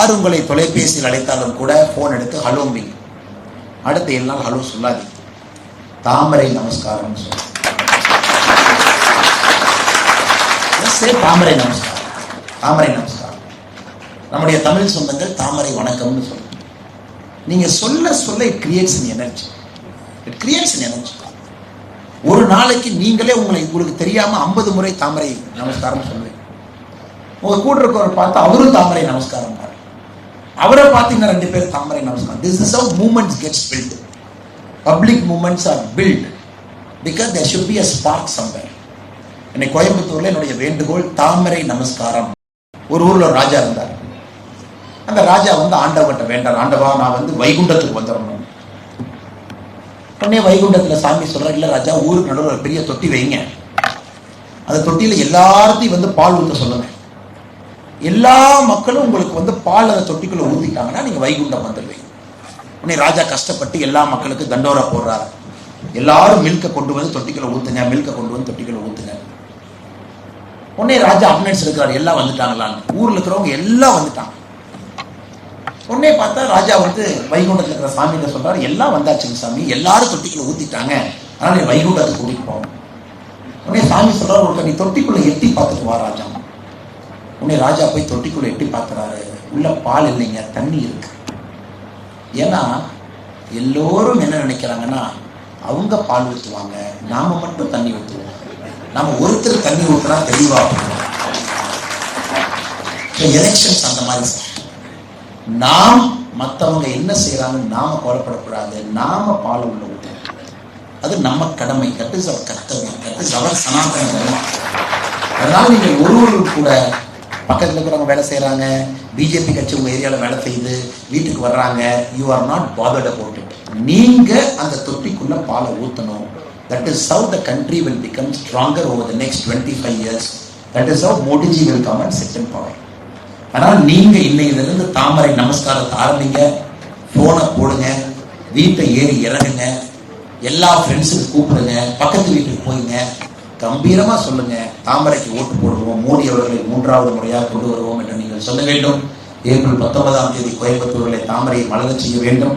யார் உங்களை தொலைபேசியில் அழைத்தாலும் கூட போன் எடுத்து ஹலோம்பிங்க. அடுத்த 7 நாள் ஹலோ சொல்லாதீங்க. தாமரை நமஸ்காரம் சொல்லுங்க. தாமரை நமஸ்காரம், தாமரை நமஸ்காரம். நம்முடைய தமிழ் சொந்தங்கள் தாமரை வணக்கம்னு சொல்லுங்க. நீங்க சொல்ல சொல்ல it creates an energy. It creates an energy. ஒரு நாளைக்கு நீங்களே உங்களுக்கு தெரியாம 50 முறை தாமரை நமஸ்காரம் சொல்லுவீங்க. உங்க கூட இருக்கவர் பார்த்து அவரும் தாமரை நமஸ்காரம் பாரு, அவரை பார்த்து இன்னும் 2 பேர் தாமரை நமஸ்காரம். This is how movements gets built. Public movements are built because there should be a spark somewhere. இன்னைக்கு கோயம்புத்தூர்ல என்னுடைய வேண்டுகோள் தாமரை நமஸ்காரம். ஒரு ஊர்ல ஒரு ராஜா இருந்தார். அந்த ராஜா வந்து ஆண்டவர்கிட்ட வேண்டார், ஆண்டவா நான் வைகுண்டத்துக்கு வந்துடணும். உடனே வைகுண்டத்துல சாமி சொல்ற, இல்ல ராஜா ஊருக்கு நடுவில் ஒரு பெரிய தொட்டி வைங்க, அந்த தொட்டியில எல்லாத்தையும் பால் ஊற்ற சொல்லுங்க. எல்லா மக்களும் உங்களுக்கு பால் அந்த தொட்டிக்குள்ள ஊத்திட்டாங்கன்னா நீங்க வைகுண்டம் வந்துடுவீங்க. உடனே ராஜா கஷ்டப்பட்டு எல்லா மக்களுக்கு தண்டோரா போடுறாரு. எல்லாரும் மில்க கொண்டு வந்து தொட்டிக்குள்ள ஊத்துங்க, மில்க கொண்டு வந்து தொட்டிக்குள்ள ஊத்துங்க. உடனே ராஜா அப்டேட்ஸ் இருக்கிறார், எல்லாம் வந்துட்டாங்களான்னு. ஊர்ல இருக்கிறவங்க எல்லாம் வந்துட்டாங்க. உடனே பார்த்தா ராஜா வைகுண்டத்துல இருக்கிற சாமிகிட்ட சொல்றாரு, எல்லாம் வந்தாச்சுங்க சாமி, எல்லாரும் தொட்டிக்குள்ள ஊத்திட்டாங்க, அதனால நீ வைகுண்டத்துக்கு கூட்டிட்டு போவோம். உடனே சாமி சொல்றாரு, ஒருத்தர் நீ தொட்டிக்குள்ள எட்டி பார்த்துட்டு வா ராஜா. உடனே ராஜா போய் தொட்டிக்குள்ள எட்டி பார்க்கிறாரு. உள்ள பால் இல்லைங்க, தண்ணி இருக்கு. ஏன்னா எல்லோரும் என்ன நினைக்கிறாங்கன்னா அவங்க பால் ஊற்றுவாங்க, நாம மட்டும் தண்ணி ஊற்றுவோம். நாம ஒருத்தர் தண்ணி ஊற்றுனா தெளிவா எலெக்ஷன்ஸ் அந்த மாதிரி. நாம் மற்றவங்க என்ன செய்யறாங்கன்னு நாம கவலைப்படக்கூடாது, நாம பால் உள்ள ஊற்றணும். அது நம்ம கடமை. தட் இஸ் அவர் கர்த்தவியம், that is our Sanatana Dharma. அதனால நீங்க ஒருவருக்கு கூட பக்கத்தில் இருக்கிறவங்க வேலை செய்யறாங்க, பிஜேபி கட்சி உங்க ஏரியால வேலை செய்யுது, வீட்டுக்கு வர்றாங்க, you are not bothered about it. நீங்க அந்த தொட்டிக்குள்ள பாலை ஊத்தணும். That is how the country will become stronger over the next 25 years. That is how Modi ji will come and sit in power. ஆனால் நீங்க இன்னையிலிருந்து தாமரை நமஸ்காரத்தை ஆரம்பிங்க. போனை போடுங்க, வீட்டை ஏறி இறங்குங்க, எல்லா ஃப்ரெண்ட்ஸுக்கு கூப்பிடுங்க, பக்கத்து வீட்டுக்கு போயிங்க, கம்பீரமா சொல்லுங்க, தாமரைக்கு ஓட்டு போடுவோம், மோடி அவர்களை 3வது முறையாக கொண்டு வருவோம் என்று நீங்கள் சொல்ல வேண்டும். ஏப்ரல் 19ஆம் தேதி கோயம்புத்தூரில் தாமரையை மலரச் செய்ய வேண்டும்.